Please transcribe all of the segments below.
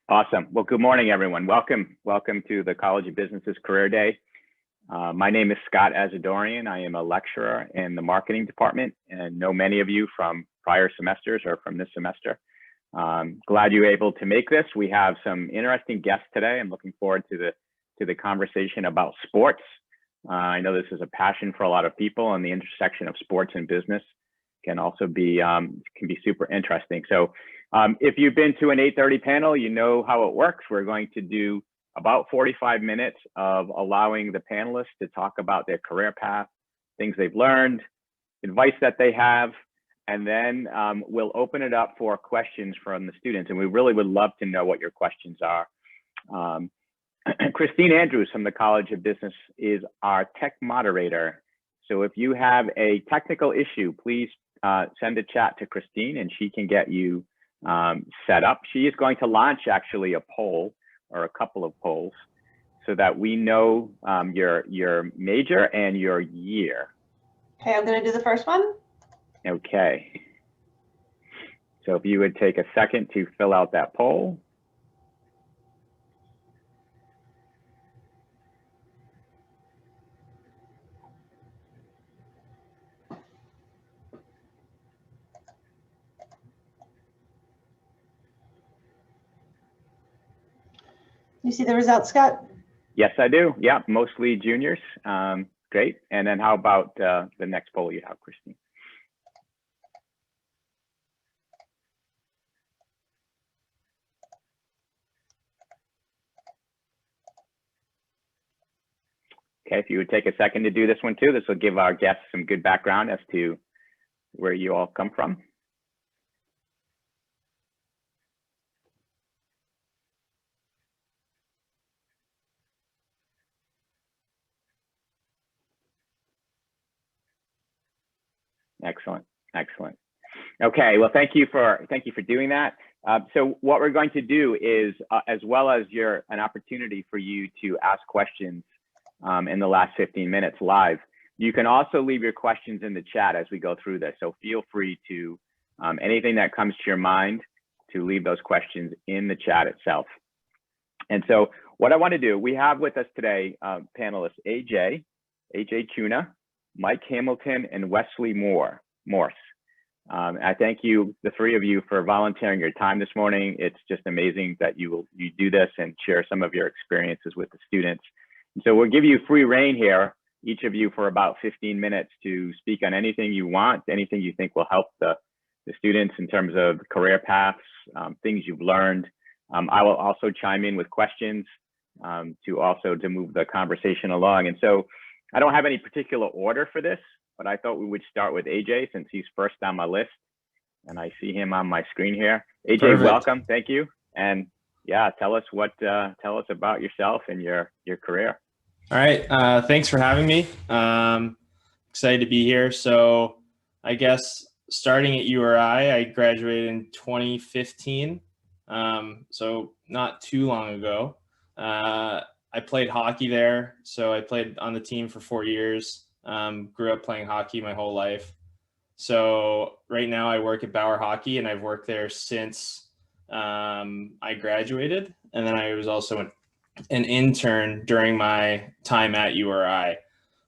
Awesome. Well, good morning, everyone. Welcome to the College of Business's Career Day. My name is Scott Azadorian. I am a lecturer in the marketing department and know many of you from prior semesters or from this semester. Glad you're able to make this. We have some interesting guests today. I'm looking forward to the conversation about sports. I know this is a passion for a lot of people, and the intersection of sports and business can also be super interesting. So if you've been to an 8:30 panel, you know how it works. We're going to do about 45 minutes of allowing the panelists to talk about their career path, things they've learned, advice that they have, and then we'll open it up for questions from the students. And we really would love to know what your questions are. Christine Andrews from the College of Business is our tech moderator. So if you have a technical issue, please send a chat to Christine and she can get you set up. She is going to launch actually a poll or a couple of polls so that we know your major and your year. Okay, I'm going to do the first one. Okay. So if you would take a second to fill out that poll. You see the results, Scott? Yes, I do. Yeah, mostly juniors. Great. And then how about the next poll you have, Christine? Okay, if you would take a second to do this one too, this will give our guests some good background as to where you all come from. Excellent, excellent. Okay, well, thank you for doing that. So what we're going to do is, as well as an opportunity for you to ask questions in the last 15 minutes live, you can also leave your questions in the chat as we go through this. So feel free to, anything that comes to your mind, to leave those questions in the chat itself. And so what I want to do, we have with us today panelists AJ Cuna, Mike Hamilton, and Wesley Morris. I thank you, the three of you, for volunteering your time this morning. It's just amazing that you do this and share some of your experiences with the students. And so we'll give you free reign here, each of you, for about 15 minutes to speak on anything you want, anything you think will help the students in terms of career paths, things you've learned. I will also chime in with questions to move the conversation along. And so I don't have any particular order for this, but I thought we would start with AJ since he's first on my list, and I see him on my screen here. AJ, perfect. Welcome, thank you, and yeah, tell us about yourself and your career. All right, thanks for having me. Excited to be here. So I guess starting at URI, I graduated in 2015, so not too long ago. I played hockey there, so I played on the team for 4 years. Grew up playing hockey my whole life. So right now I work at Bauer Hockey, and I've worked there since I graduated. And then I was also an intern during my time at URI.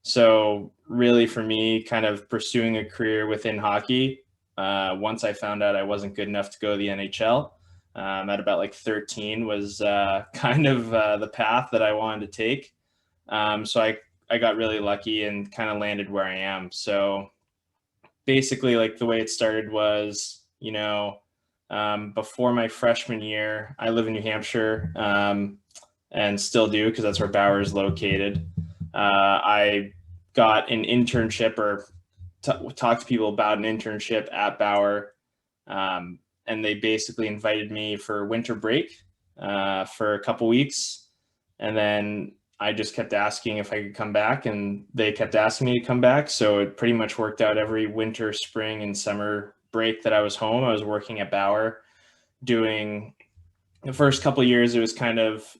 So really for me, kind of pursuing a career within hockey, once I found out I wasn't good enough to go to the NHL, at about like 13 was kind of the path that I wanted to take. So I got really lucky and kind of landed where I am. So basically, like, the way it started was, before my freshman year, I live in New Hampshire, and still do, because that's where Bauer is located. I got an internship, or talked to people about an internship at Bauer. And they basically invited me for winter break for a couple weeks. And then I just kept asking if I could come back, and they kept asking me to come back. So it pretty much worked out every winter, spring, and summer break that I was home. I was working at Bauer, doing the first couple of years. It was kind of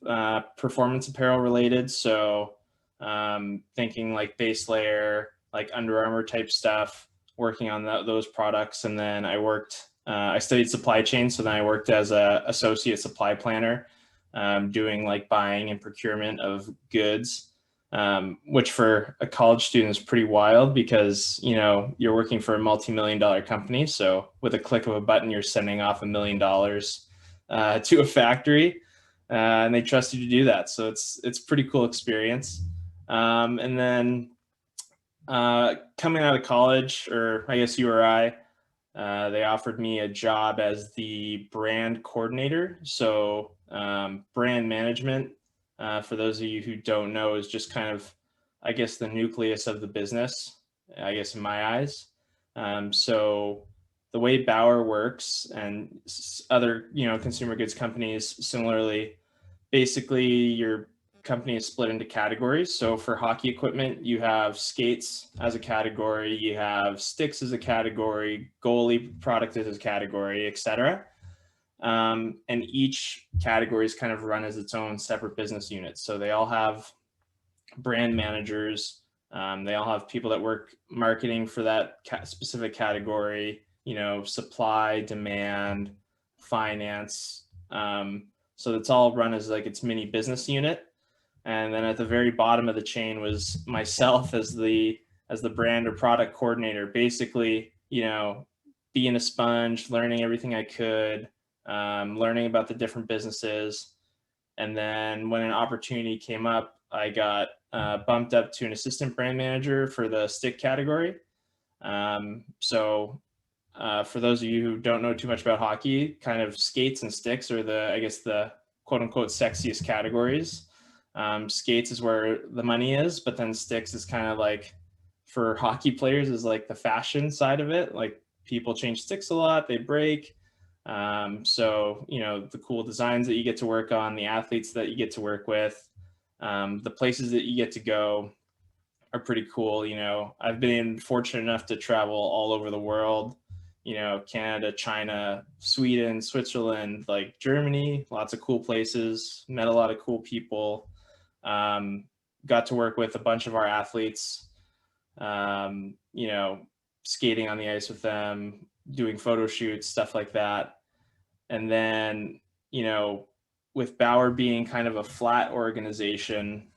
performance apparel related. So thinking like base layer, like Under Armour type stuff, working on those products. And then I worked I studied supply chain. So then I worked as a associate supply planner, doing like buying and procurement of goods, which for a college student is pretty wild because, you know, you're working for a multi-million-dollar company. So with a click of a button, you're sending off $1 million to a factory, and they trust you to do that. So it's pretty cool experience. And then coming out of college, or I guess URI, they offered me a job as the brand coordinator. So brand management, for those of you who don't know, is just kind of, I guess, the nucleus of the business, I guess, in my eyes. So the way Bauer works and other, you know, consumer goods companies similarly, basically your company is split into categories. So for hockey equipment, you have skates as a category, you have sticks as a category, goalie product as a category, etc. And each category is kind of run as its own separate business unit. So they all have brand managers. They all have people that work marketing for that specific category, you know, supply, demand, finance. So it's all run as like its mini business unit. And then at the very bottom of the chain was myself as the brand or product coordinator, basically, you know, being a sponge, learning everything I could, learning about the different businesses. And then when an opportunity came up, I got bumped up to an assistant brand manager for the stick category. So for those of you who don't know too much about hockey, kind of skates and sticks are the, I guess, the quote unquote sexiest categories. Skates is where the money is, but then sticks is kind of like, for hockey players, is like the fashion side of it. Like people change sticks a lot, they break. So, you know, the cool designs that you get to work on, the athletes that you get to work with, the places that you get to go are pretty cool. You know, I've been fortunate enough to travel all over the world, you know, Canada, China, Sweden, Switzerland, like Germany, lots of cool places, met a lot of cool people, got to work with a bunch of our athletes, you know, skating on the ice with them, doing photo shoots, stuff like that. And then, you know, with Bauer being kind of a flat organization,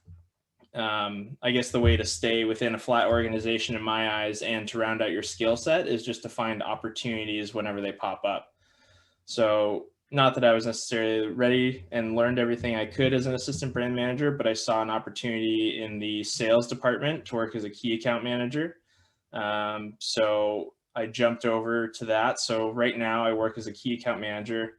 I guess the way to stay within a flat organization in my eyes and to round out your skill set is just to find opportunities whenever they pop up. So not that I was necessarily ready and learned everything I could as an assistant brand manager, but I saw an opportunity in the sales department to work as a key account manager. So I jumped over to that. So right now I work as a key account manager.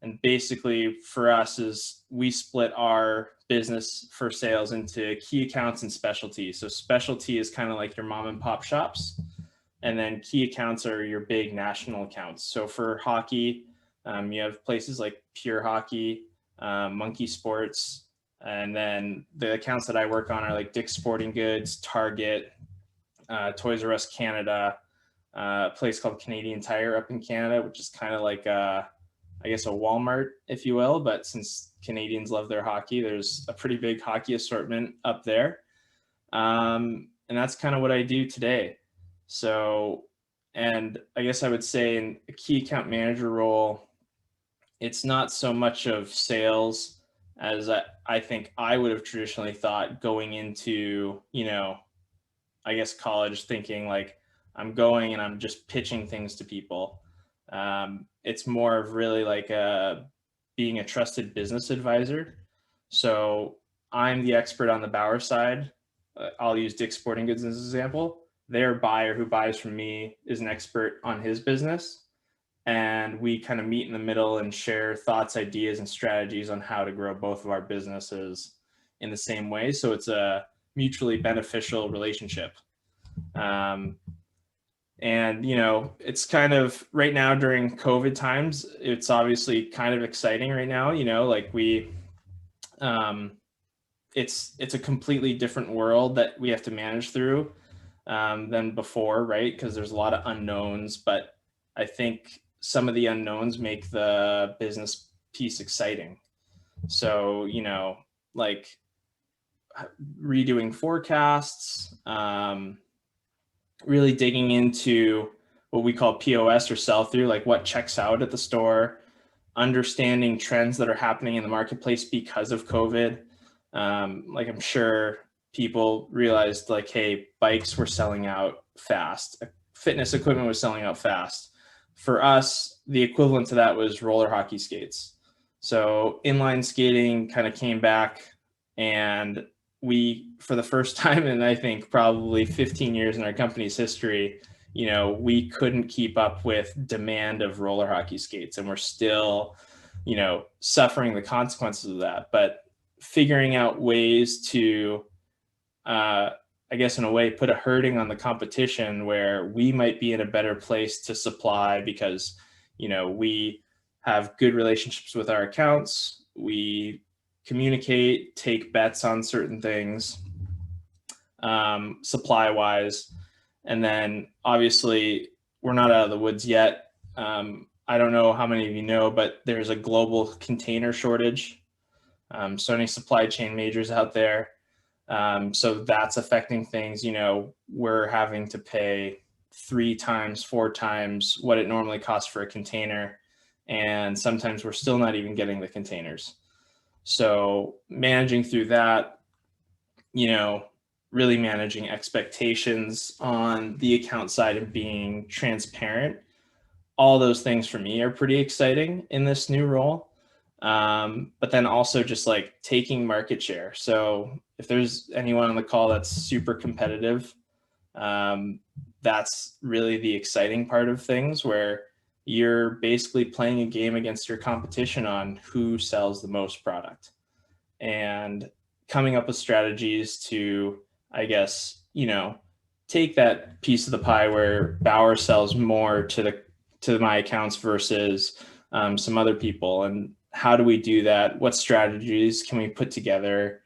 And basically for us is we split our business for sales into key accounts and specialty. So specialty is kind of like your mom and pop shops. And then key accounts are your big national accounts. So for hockey, you have places like Pure Hockey, Monkey Sports. And then the accounts that I work on are like Dick's Sporting Goods, Target, Toys R Us Canada, a place called Canadian Tire up in Canada, which is kind of like I guess a Walmart, if you will, but since Canadians love their hockey, there's a pretty big hockey assortment up there. And that's kind of what I do today. So, and I guess I would say in a key account manager role, it's not so much of sales as I think I would have traditionally thought going into, you know, I guess college, thinking like I'm going and I'm just pitching things to people. It's more of really like being a trusted business advisor. So I'm the expert on the Bauer side. I'll use Dick's Sporting Goods as an example. Their buyer who buys from me is an expert on his business. And we kind of meet in the middle and share thoughts, ideas, and strategies on how to grow both of our businesses in the same way. So it's a mutually beneficial relationship. And, you know, it's kind of right now during COVID times, it's obviously kind of exciting right now, you know, like it's a completely different world that we have to manage through than before, right? Because there's a lot of unknowns, but I think some of the unknowns make the business piece exciting. So, you know, like redoing forecasts, really digging into what we call POS or sell through, like what checks out at the store, understanding trends that are happening in the marketplace because of COVID. Like I'm sure people realized like, hey, bikes were selling out fast. Fitness equipment was selling out fast. For us, the equivalent to that was roller hockey skates. So inline skating kind of came back, and we, for the first time in I think probably 15 years in our company's history, we couldn't keep up with demand of roller hockey skates, and we're still, suffering the consequences of that. But figuring out ways to, I guess in a way, put a hurting on the competition where we might be in a better place to supply because, we have good relationships with our accounts. We communicate, take bets on certain things, supply wise. And then obviously we're not out of the woods yet. I don't know how many of you know, but there's a global container shortage. So any supply chain majors out there. So that's affecting things. We're having to pay 3 times, 4 times what it normally costs for a container. And sometimes we're still not even getting the containers. So managing through that, really managing expectations on the account side and being transparent. All those things for me are pretty exciting in this new role. But then also just like taking market share. So if there's anyone on the call that's super competitive, that's really the exciting part of things, where you're basically playing a game against your competition on who sells the most product and coming up with strategies to, I guess, take that piece of the pie where Bauer sells more to my accounts versus some other people. And how do we do that? What strategies can we put together?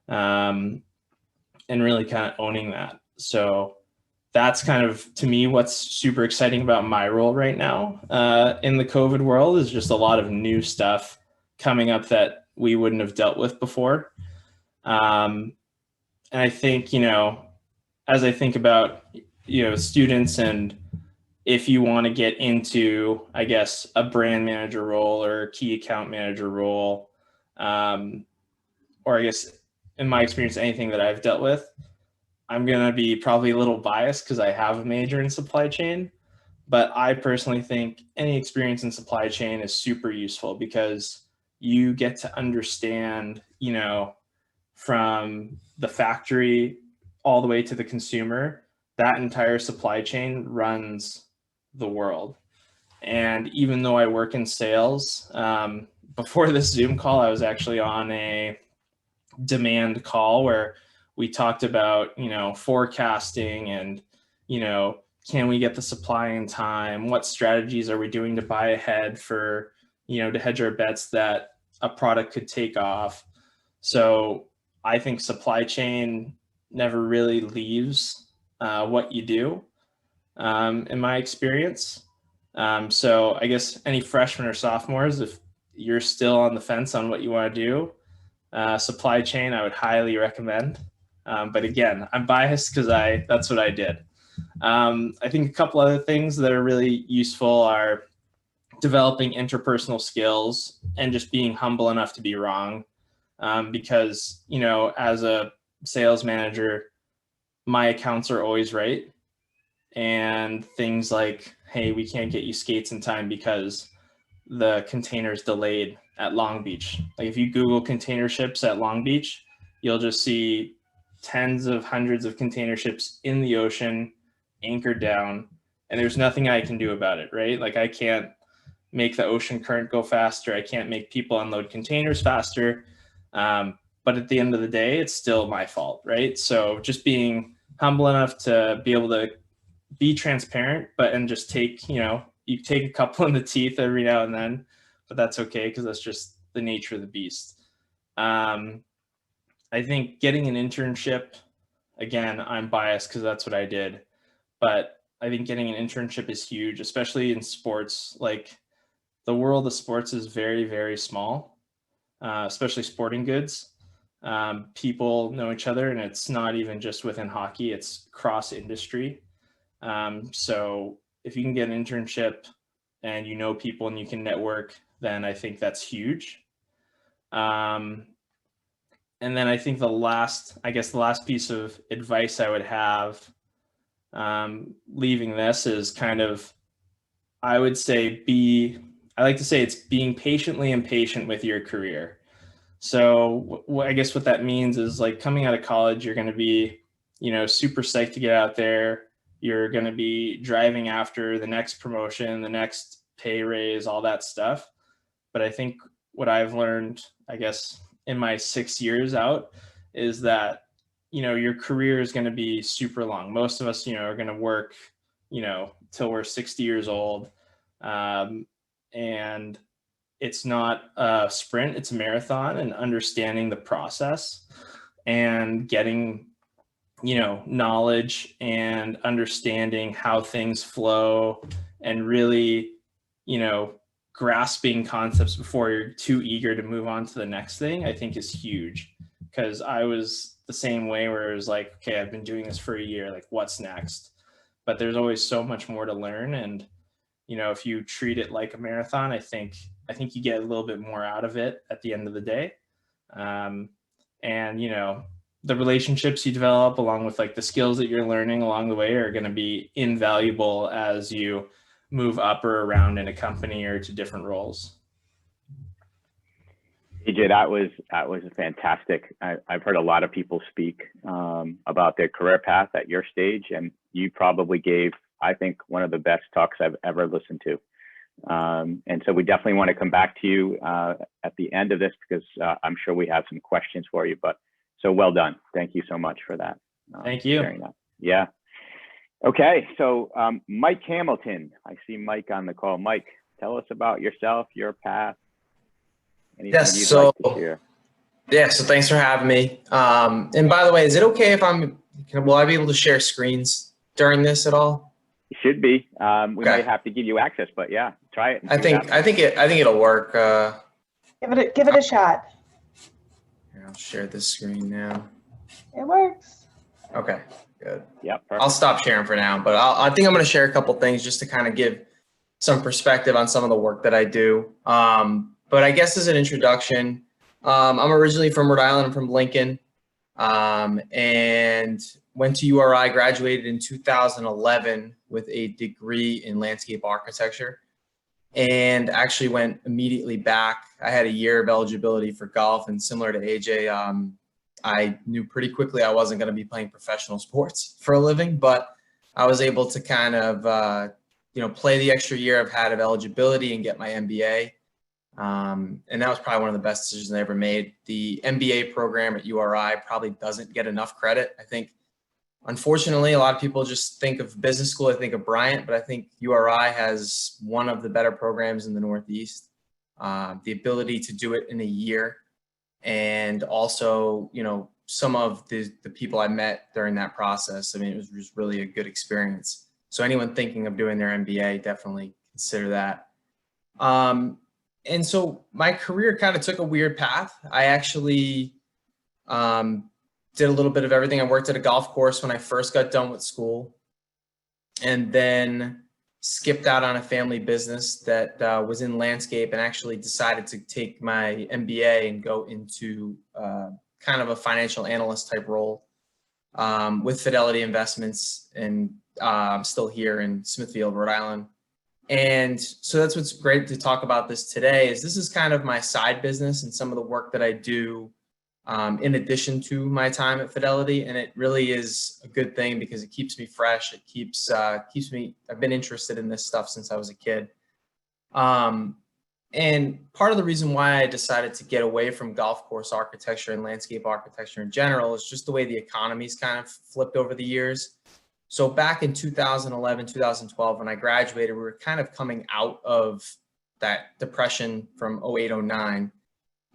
And really kind of owning that. So that's kind of, to me, what's super exciting about my role right now in the COVID world, is just a lot of new stuff coming up that we wouldn't have dealt with before. And I think, as I think about, students, and if you want to get into, I guess, a brand manager role or a key account manager role, or I guess in my experience, anything that I've dealt with, I'm going to be probably a little biased because I have a major in supply chain, but I personally think any experience in supply chain is super useful because you get to understand, from the factory all the way to the consumer, that entire supply chain runs the world. And even though I work in sales, before this Zoom call, I was actually on a demand call where we talked about, forecasting and, can we get the supply in time? What strategies are we doing to buy ahead for, to hedge our bets that a product could take off? So I think supply chain never really leaves what you do, in my experience. So I guess any freshmen or sophomores, if you're still on the fence on what you want to do, supply chain, I would highly recommend. But again, I'm biased because that's what I did. I think a couple other things that are really useful are developing interpersonal skills and just being humble enough to be wrong. Because, as a sales manager, my accounts are always right. And things like, hey, we can't get you skates in time because the container's delayed at Long Beach. Like if you Google container ships at Long Beach, you'll just see tens of hundreds of container ships in the ocean, anchored down, and there's nothing I can do about it, right? Like I can't make the ocean current go faster. I can't make people unload containers faster. But at the end of the day, it's still my fault, right? So just being humble enough to be able to be transparent, and just take, you take a couple in the teeth every now and then, but that's okay because that's just the nature of the beast. I think getting an internship, again, I'm biased because that's what I did, but I think getting an internship is huge, especially in sports. Like the world of sports is very, very small, especially sporting goods. People know each other, and it's not even just within hockey, it's cross industry. So if you can get an internship and you know people and you can network, then I think that's huge. And then I think the last piece of advice I would have leaving this is kind of, I would say I like to say it's being patiently impatient with your career. So I guess what that means is, like, coming out of college, you're going to be, super psyched to get out there. You're going to be driving after the next promotion, the next pay raise, all that stuff. But I think what I've learned, I guess, in my 6 years out is that, your career is going to be super long. Most of us, are going to work, till we're 60 years old. And it's not a sprint, it's a marathon, and understanding the process and getting, knowledge and understanding how things flow, and really, grasping concepts before you're too eager to move on to the next thing, I think is huge. Because I was the same way, where it was like, okay, I've been doing this for a year, like, what's next? But there's always so much more to learn. And, if you treat it like a marathon, I think you get a little bit more out of it at the end of the day. And, the relationships you develop, along with, like, the skills that you're learning along the way, are going to be invaluable as you move up or around in a company or to different roles. AJ, that was a fantastic. I've heard a lot of people speak about their career path at your stage, and you probably gave, I think, one of the best talks I've ever listened to. And so we definitely want to come back to you at the end of this, because I'm sure we have some questions for you. But so well done. Thank you so much for that. Thank you. Sharing that. Yeah. Okay. So Mike Hamilton, I see Mike on the call. Mike, tell us about yourself, your path. Anything you'd like to share? Yeah, so thanks for having me. And by the way, is it okay if will I be able to share screens during this at all? It should be. We might have to give you access, but yeah, try it. I think it'll work. Give it a shot. Here, I'll share this screen now. It works. Okay, good. Yeah, perfect. I'll stop sharing for now, but I think I'm going to share a couple things just to kind of give some perspective on some of the work that I do. But I guess as an introduction, I'm originally from Rhode Island. I'm from Lincoln, and went to URI, graduated in 2011 with a degree in landscape architecture, and actually went immediately back. I had a year of eligibility for golf, and similar to AJ, I knew pretty quickly I wasn't going to be playing professional sports for a living, but I was able to kind of, play the extra year I've had of eligibility and get my MBA. And that was probably one of the best decisions I ever made. The MBA program at URI probably doesn't get enough credit. I think, unfortunately, a lot of people just think of business school, I think of Bryant, but I think URI has one of the better programs in the Northeast. The ability to do it in a year, and also, some of the people I met during that process. I mean, it was just really a good experience. So anyone thinking of doing their MBA, definitely consider that. And so my career kind of took a weird path. I actually did a little bit of everything. I worked at a golf course when I first got done with school, and then skipped out on a family business that was in landscape, and actually decided to take my MBA and go into kind of a financial analyst type role with Fidelity Investments. And I'm still here in Smithfield, Rhode Island. And so that's what's great to talk about this today, is this is kind of my side business and some of the work that I do in addition to my time at Fidelity. And it really is a good thing because it keeps me fresh. It keeps me, I've been interested in this stuff since I was a kid. And part of the reason why I decided to get away from golf course architecture and landscape architecture in general is just the way the economy's kind of flipped over the years. So back in 2011, 2012, when I graduated, we were kind of coming out of that depression from 08, 09,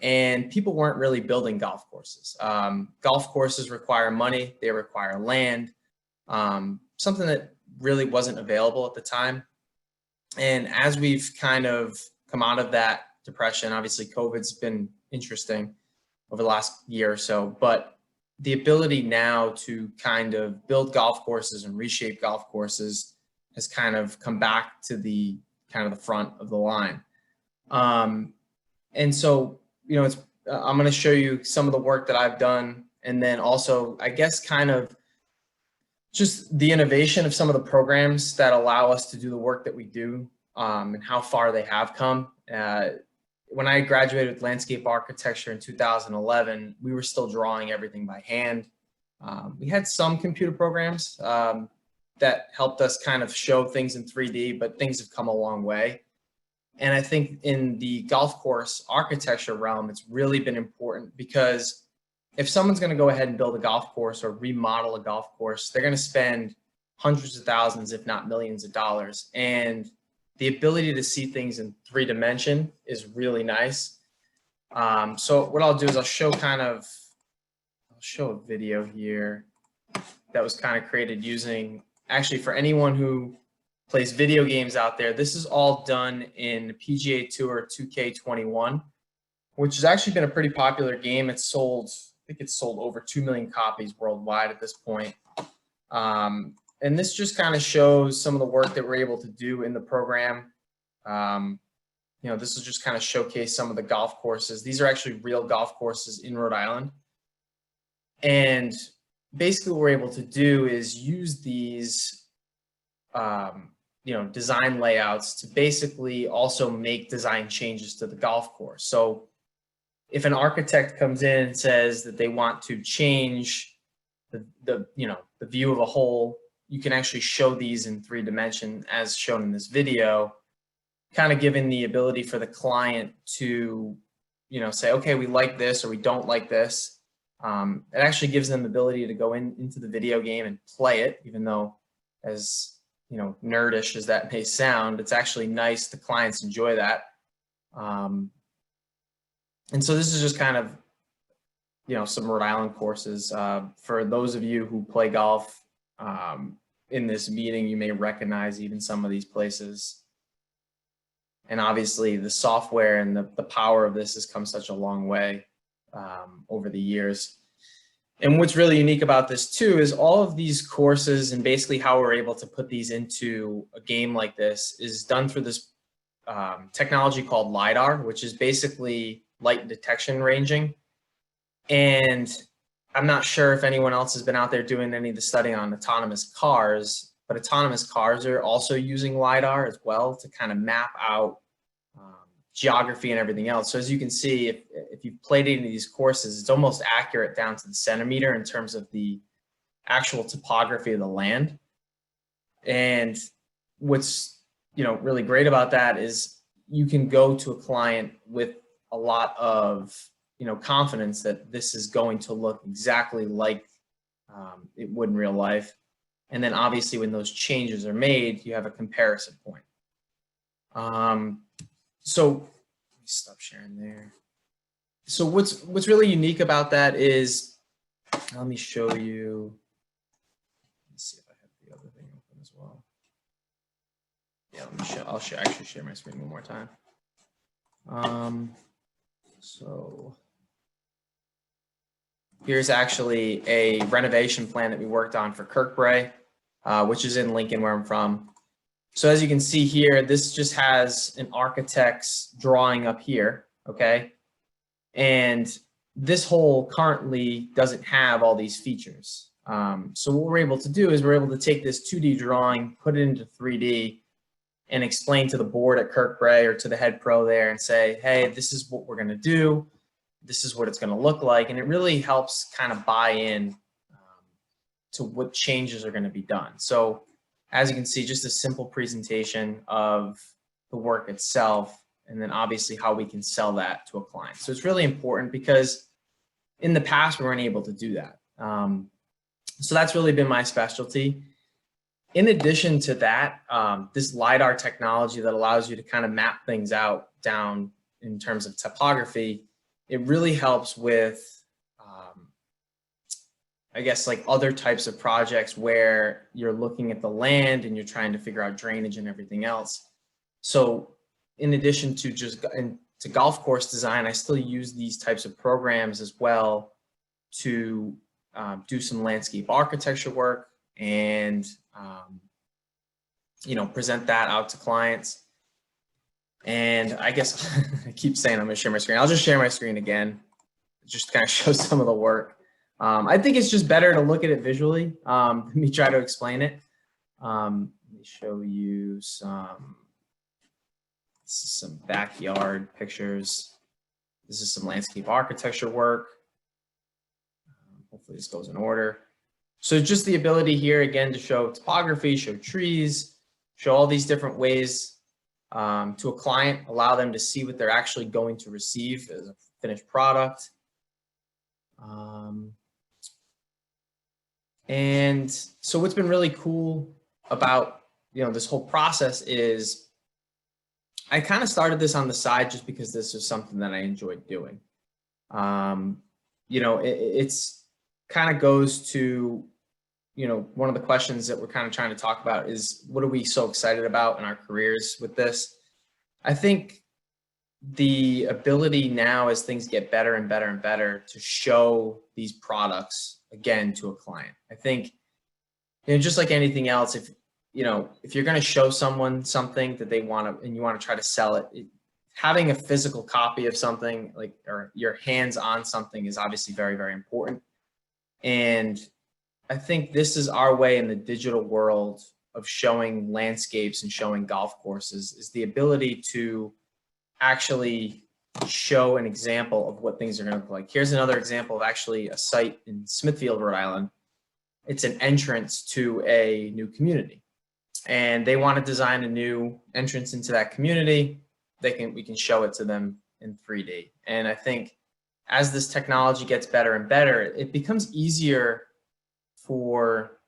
and people weren't really building golf courses. Golf courses require money, they require land, something that really wasn't available at the time. And as we've kind of come out of that depression, obviously COVID's been interesting over the last year or so, but the ability now to kind of build golf courses and reshape golf courses has kind of come back to the the front of the line. And so, I'm going to show you some of the work that I've done, and then also, I guess, kind of just the innovation of some of the programs that allow us to do the work that we do, and how far they have come. When I graduated with landscape architecture in 2011, we were still drawing everything by hand. We had some computer programs that helped us kind of show things in 3D, but things have come a long way. And I think in the golf course architecture realm, it's really been important, because if someone's going to go ahead and build a golf course or remodel a golf course, they're going to spend hundreds of thousands, if not millions of dollars. And the ability to see things in 3D is really nice. So what I'll do is I'll show a video here that was kind of created using, actually, for anyone who plays video games out there, this is all done in PGA Tour 2K21, which has actually been a pretty popular game. It's sold, I think it's sold over 2 million copies worldwide at this point. And this just kind of shows some of the work that we're able to do in the program. This will just kind of showcase some of the golf courses. These are actually real golf courses in Rhode Island. And basically what we're able to do is use these, design layouts to basically also make design changes to the golf course. So if an architect comes in and says that they want to change the view of a hole, you can actually show these in 3D as shown in this video, kind of giving the ability for the client to, say, okay, we like this or we don't like this. It actually gives them the ability to go into the video game and play it, even though, as nerdish as that may sound, it's actually nice. The clients enjoy that. And so this is just kind of, some Rhode Island courses. For those of you who play golf, in this meeting, you may recognize even some of these places. And obviously the software and the power of this has come such a long way over the years. And what's really unique about this too is all of these courses, and basically how we're able to put these into a game like this, is done through this technology called LiDAR, which is basically light detection ranging. And I'm not sure if anyone else has been out there doing any of the study on autonomous cars, but autonomous cars are also using LiDAR as well to kind of map out geography and everything else. So as you can see, if you've played any of these courses, it's almost accurate down to the centimeter in terms of the actual topography of the land. And what's really great about that is you can go to a client with a lot of confidence that this is going to look exactly like it would in real life. And then obviously when those changes are made, you have a comparison point. So let me stop sharing there. So what's really unique about that is, let me show you. Let's see if I have the other thing open as well. Yeah, let me show. I'll actually share my screen one more time. So here's actually a renovation plan that we worked on for Kirkbrae, which is in Lincoln, where I'm from. So as you can see here, this just has an architect's drawing up here, okay? And this hole currently doesn't have all these features. So what we're able to do is we're able to take this 2D drawing, put it into 3D, and explain to the board at Kirkbrae or to the head pro there and say, hey, this is what we're gonna do. This is what it's gonna look like. And it really helps kind of buy in to what changes are gonna be done. So as you can see, just a simple presentation of the work itself, and then obviously how we can sell that to a client. So it's really important because in the past, we weren't able to do that. So that's really been my specialty. In addition to that, this LiDAR technology that allows you to kind of map things out down in terms of topography, it really helps with, I guess, like other types of projects where you're looking at the land and you're trying to figure out drainage and everything else. So in addition to just to golf course design, I still use these types of programs as well to do some landscape architecture work and present that out to clients. And I guess I keep saying I'm gonna share my screen. I'll just share my screen again, just kind of show some of the work. I think it's just better to look at it visually. Let me try to explain it. Let me show you some backyard pictures. This is some landscape architecture work. Hopefully this goes in order. So just the ability here again to show topography, show trees, show all these different ways to a client, allow them to see what they're actually going to receive as a finished product. And so what's been really cool about, this whole process is I kind of started this on the side just because this was something that I enjoyed doing. It's kind of goes to, one of the questions that we're kind of trying to talk about is what are we so excited about in our careers with this? I think the ability now as things get better and better and better to show these products again to a client. I think, just like anything else, if you're going to show someone something that they want to, and you want to try to sell it, having a physical copy of something or your hands on something is obviously very, very important. And I think this is our way in the digital world of showing landscapes and showing golf courses, is the ability to actually show an example of what things are going to look like. Here's another example of actually a site in Smithfield, Rhode Island. It's an entrance to a new community, and they want to design a new entrance into that community. We can show it to them in 3D. And I think as this technology gets better and better, it becomes easier for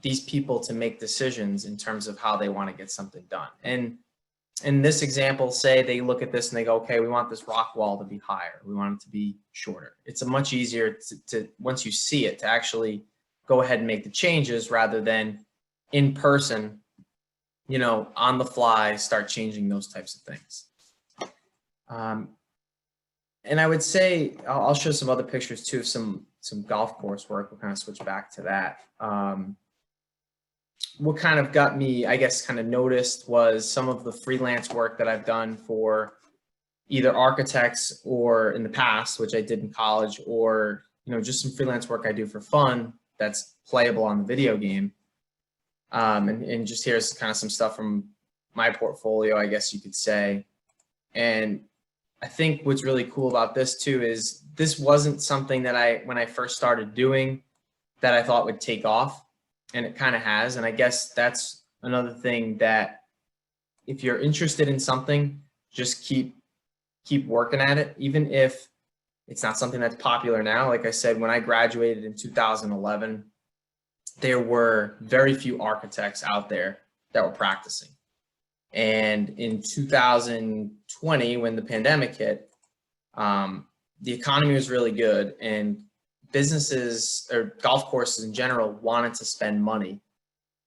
these people to make decisions in terms of how they want to get something done. And in this example, say they look at this and they go, okay, we want this rock wall to be higher. We want it to be shorter. It's a much easier to once you see it, to actually go ahead and make the changes rather than in person, on the fly, start changing those types of things. And I would say, I'll show some other pictures too of some golf course work. We'll kind of switch back to that. What kind of got me, I guess, kind of noticed was some of the freelance work that I've done for either architects or in the past, which I did in college, or, just some freelance work I do for fun that's playable on the video game. And just here's kind of some stuff from my portfolio, I guess you could say. And I think what's really cool about this too is this wasn't something that when I first started doing, that I thought would take off, and it kind of has. And I guess that's another thing, that if you're interested in something, just keep working at it, even if it's not something that's popular now. Like I said, when I graduated in 2011, there were very few architects out there that were practicing. And in 2020, when the pandemic hit, the economy was really good, and businesses or golf courses in general wanted to spend money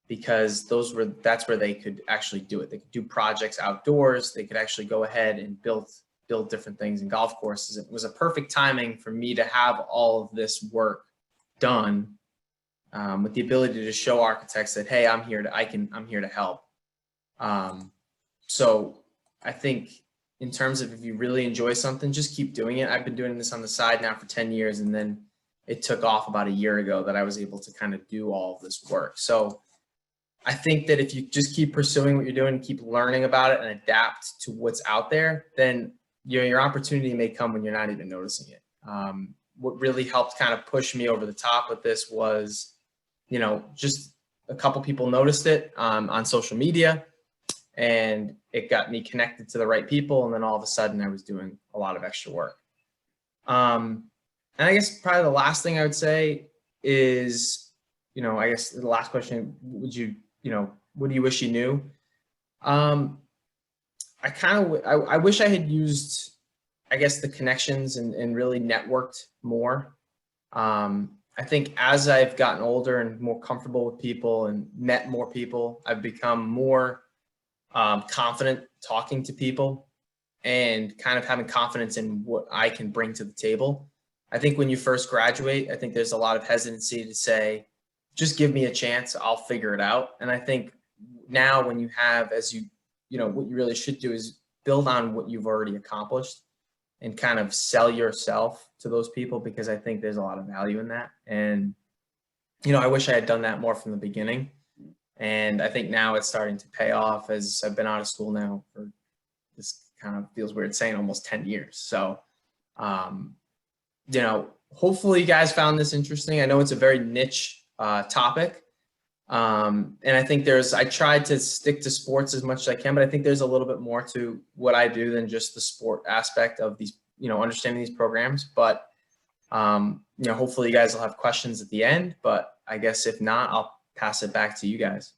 because that's where they could actually do it. They could do projects outdoors. They could actually go ahead and build different things in golf courses. It was a perfect timing for me to have all of this work done, with the ability to show architects that, hey, I'm here to help. So I think in terms of, if you really enjoy something, just keep doing it. I've been doing this on the side now for 10 years, and then it took off about a year ago that I was able to kind of do all of this work. So I think that if you just keep pursuing what you're doing, keep learning about it and adapt to what's out there, then your opportunity may come when you're not even noticing it. What really helped kind of push me over the top with this was, just a couple people noticed it on social media, and it got me connected to the right people. And then all of a sudden I was doing a lot of extra work. And I guess probably the last thing I would say is, I guess the last question, what do you wish you knew? I wish I had used, I guess, the connections and really networked more. I think as I've gotten older and more comfortable with people and met more people, I've become more confident talking to people and kind of having confidence in what I can bring to the table. I think when you first graduate, I think there's a lot of hesitancy to say, just give me a chance, I'll figure it out. And I think now when you have, as you know, what you really should do is build on what you've already accomplished and kind of sell yourself to those people, because I think there's a lot of value in that. And, you know, I wish I had done that more from the beginning. And I think now it's starting to pay off, as I've been out of school now for, this kind of feels weird saying, almost 10 years. So, you know, hopefully you guys found this interesting. I know it's a very niche topic. And I think I tried to stick to sports as much as I can, but I think there's a little bit more to what I do than just the sport aspect of these, you know, understanding these programs. But, you know, hopefully you guys will have questions at the end, but I guess if not, I'll pass it back to you guys.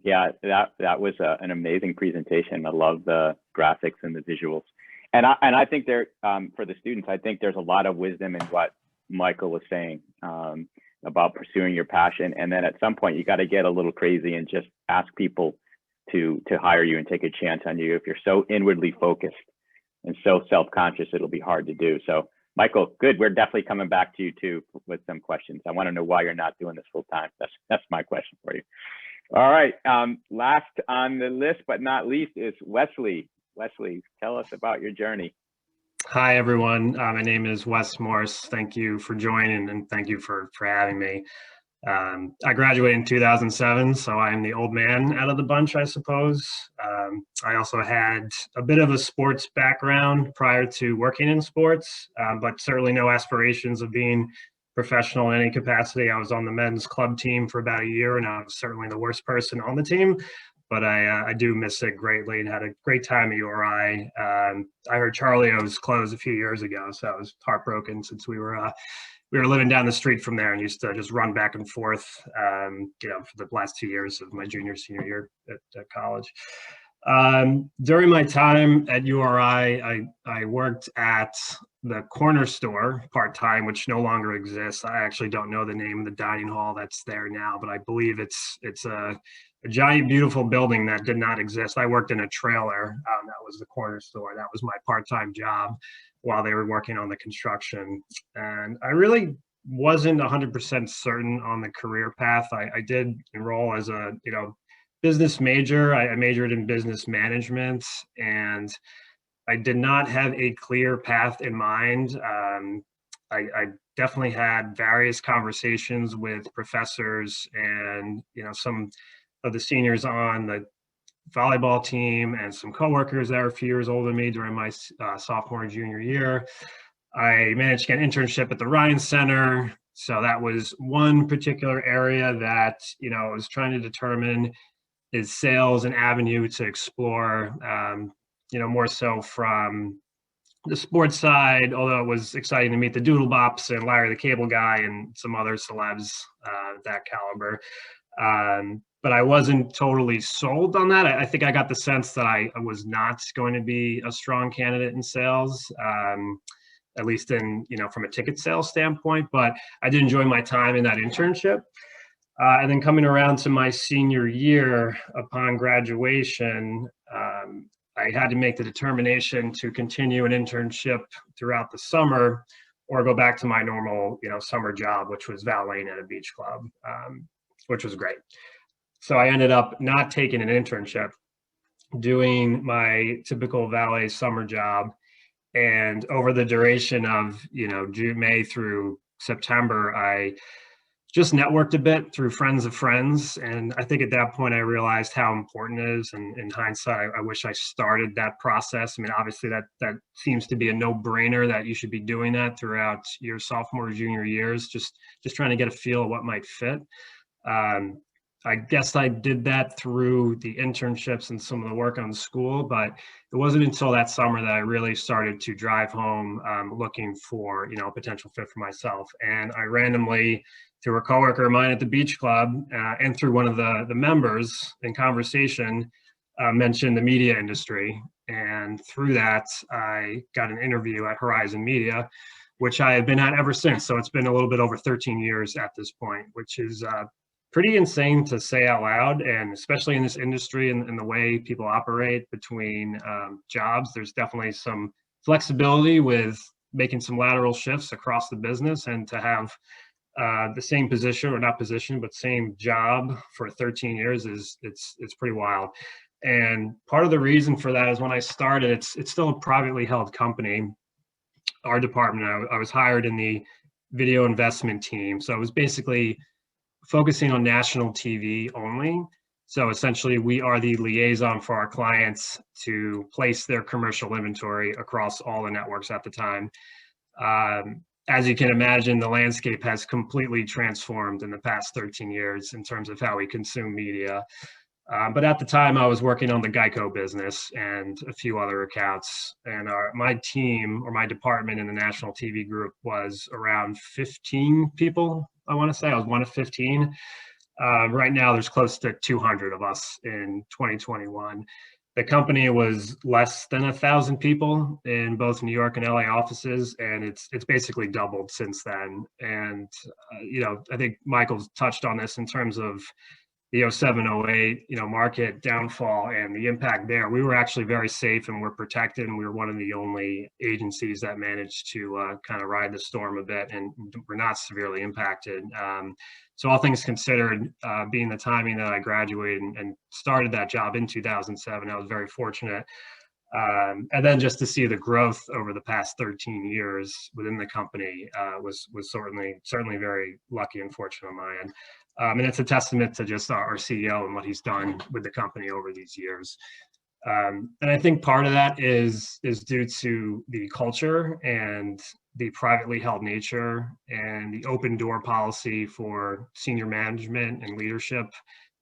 Yeah, that was an amazing presentation. I love the graphics and the visuals. And I think there, for the students, I think there's a lot of wisdom in what Michael was saying about pursuing your passion. And then at some point you got to get a little crazy and just ask people to hire you and take a chance on you. If you're so inwardly focused and so self-conscious, it'll be hard to do. So Michael, good. We're definitely coming back to you too with some questions. I want to know why you're not doing this full time. That's my question for you. All right. Last on the list, but not least, is Wesley. Wesley, tell us about your journey. Hi, everyone. My name is Wes Morris. Thank you for joining, and thank you for having me. I graduated in 2007, so I'm the old man out of the bunch, I suppose. I also had a bit of a sports background prior to working in sports, but certainly no aspirations of being professional in any capacity. I was on the men's club team for about a year, and I was certainly the worst person on the team. But I do miss it greatly and had a great time at URI. I heard Charlie O's closed a few years ago, so I was heartbroken, since we were living down the street from there and used to just run back and forth, you know, for the last 2 years of my senior year at college. During my time at URI, I worked at the corner store part-time, which no longer exists. I actually don't know the name of the dining hall that's there now, but I believe it's a giant, beautiful building that did not exist. I worked in a trailer. That was the corner store. That was my part-time job while they were working on the construction. And I really wasn't 100% certain on the career path. I did enroll as a, you know, business major. I majored in business management, and I did not have a clear path in mind. I definitely had various conversations with professors and, you know, some of the seniors on the volleyball team and some coworkers that were a few years older than me during my sophomore and junior year. I managed to get an internship at the Ryan Center. So that was one particular area that, you know, I was trying to determine, is sales an avenue to explore, you know, more so from the sports side, although it was exciting to meet the Doodle Bops and Larry the Cable Guy and some other celebs that caliber. But I wasn't totally sold on that. I think I got the sense that I was not going to be a strong candidate in sales, at least in, you know, from a ticket sales standpoint, but I did enjoy my time in that internship. And then coming around to my senior year, upon graduation, I had to make the determination to continue an internship throughout the summer or go back to my normal, you know, summer job, which was valeting at a beach club, which was great. So I ended up not taking an internship, doing my typical valet summer job. And over the duration of, you know, May through September, I just networked a bit through friends of friends. And I think at that point I realized how important it is. And in hindsight, I wish I started that process. I mean, obviously that seems to be a no-brainer that you should be doing that throughout your sophomore, junior years, just trying to get a feel of what might fit. I guess I did that through the internships and some of the work on the school, but it wasn't until that summer that I really started to drive home looking for, you know, a potential fit for myself. And I randomly, through a coworker of mine at the beach club and through one of the members in conversation, mentioned the media industry. And through that, I got an interview at Horizon Media, which I have been at ever since. So it's been a little bit over 13 years at this point, which is pretty insane to say out loud, and especially in this industry and the way people operate between jobs, there's definitely some flexibility with making some lateral shifts across the business, and to have the same position, or not position, but same job for 13 years it's pretty wild. And part of the reason for that is when I started, it's still a privately held company. Our department, I was hired in the video investment team. So it was basically focusing on national TV only. So essentially, we are the liaison for our clients to place their commercial inventory across all the networks at the time. As you can imagine, the landscape has completely transformed in the past 13 years in terms of how we consume media. But at the time, I was working on the Geico business and a few other accounts. And my team, or my department in the national TV group, was around 15 people, I want to say. I was one of 15. Right now, there's close to 200 of us in 2021. The company was less than 1,000 people in both New York and LA offices, and it's basically doubled since then. And I think Michael's touched on this in terms of the 07, 08, market downfall and the impact there. We were actually very safe and we're protected, and we were one of the only agencies that managed to kind of ride the storm a bit, and we're not severely impacted. So all things considered, being the timing that I graduated and started that job in 2007, I was very fortunate. And then just to see the growth over the past 13 years within the company was certainly very lucky and fortunate on my end. And it's a testament to just our CEO and what he's done with the company over these years. And I think part of that is due to the culture and the privately held nature and the open door policy for senior management and leadership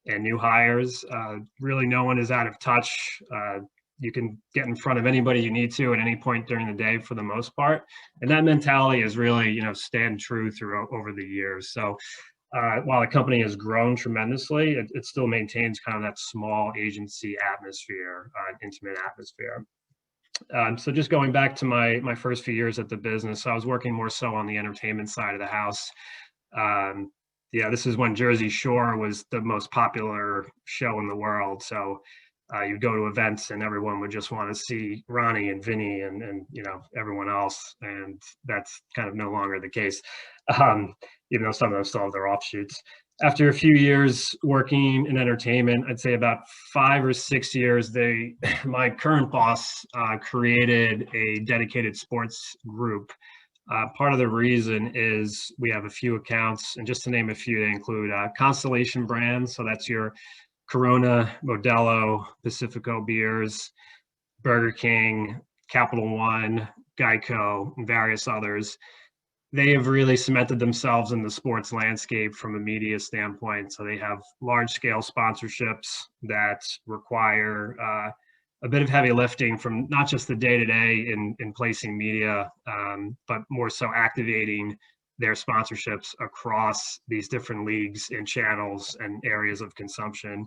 and new hires. Really, no one is out of touch. You can get in front of anybody you need to at any point during the day for the most part. And that mentality is really, stand true through over the years. So while the company has grown tremendously, it still maintains kind of that small agency atmosphere, intimate atmosphere. So just going back to my first few years at the business, I was working more so on the entertainment side of the house. This is when Jersey Shore was the most popular show in the world. So you'd go to events and everyone would just want to see Ronnie and Vinny and everyone else, and that's kind of no longer the case, even though some of them still have their offshoots. After a few years working in entertainment, I'd say about 5 or 6 years, my current boss created a dedicated sports group. Part of the reason is we have a few accounts, and just to name a few, they include Constellation Brands. So that's your Corona, Modelo, Pacifico beers, Burger King, Capital One, Geico, and various others. They have really cemented themselves in the sports landscape from a media standpoint. So they have large-scale sponsorships that require a bit of heavy lifting from not just the day-to-day in placing media, but more so activating their sponsorships across these different leagues and channels and areas of consumption.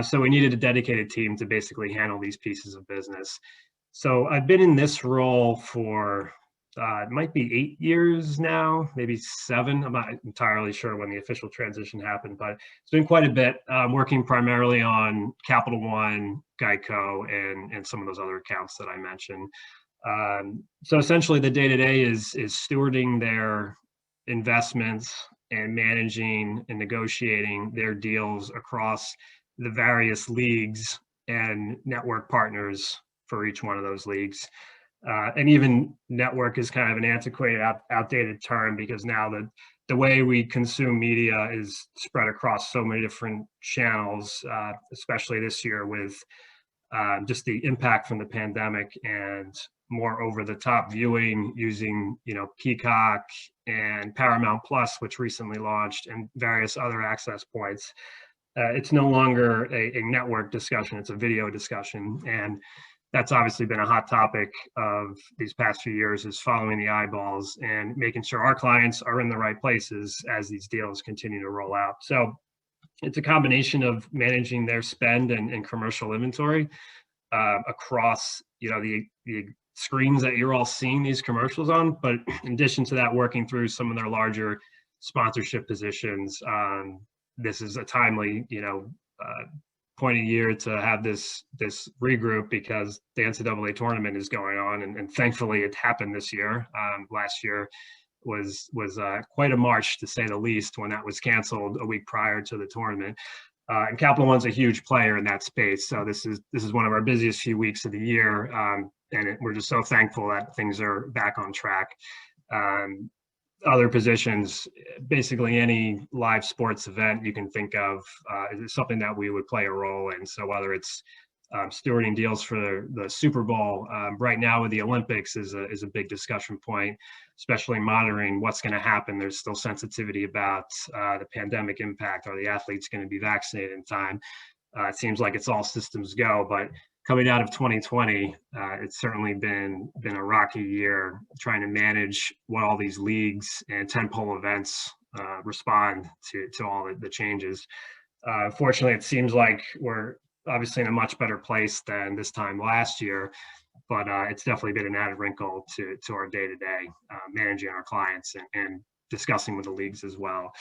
So we needed a dedicated team to basically handle these pieces of business. So I've been in this role for it might be 8 years now, maybe 7. I'm not entirely sure when the official transition happened, but it's been quite a bit, working primarily on Capital One, Geico, and some of those other accounts that I mentioned. So essentially the day-to-day is stewarding their investments and managing and negotiating their deals across the various leagues and network partners for each one of those leagues. And even network is kind of an antiquated, outdated term, because now the way we consume media is spread across so many different channels, especially this year with just the impact from the pandemic and more over-the-top viewing using, Peacock and Paramount Plus, which recently launched, and various other access points. It's no longer a network discussion, it's a video discussion. And that's obviously been a hot topic of these past few years, is following the eyeballs and making sure our clients are in the right places as these deals continue to roll out. So it's a combination of managing their spend and commercial inventory across, the screens that you're all seeing these commercials on. But in addition to that, working through some of their larger sponsorship positions. This is a timely, point of year to have this regroup, because the NCAA tournament is going on, and thankfully it happened this year. Last year was quite a march, to say the least, when that was canceled a week prior to the tournament. And Capital One's a huge player in that space, so this is one of our busiest few weeks of the year, and we're just so thankful that things are back on track. Other positions, basically any live sports event you can think of, is something that we would play a role in. So whether it's stewarding deals for the Super Bowl, right now with the Olympics is a big discussion point, especially monitoring what's going to happen. There's still sensitivity about the pandemic impact. Are the athletes going to be vaccinated in time? It seems like it's all systems go, but coming out of 2020, it's certainly been a rocky year trying to manage what all these leagues and tentpole events respond to all the changes. Fortunately, it seems like we're obviously in a much better place than this time last year, but it's definitely been an added wrinkle to our day-to-day managing our clients and discussing with the leagues as well.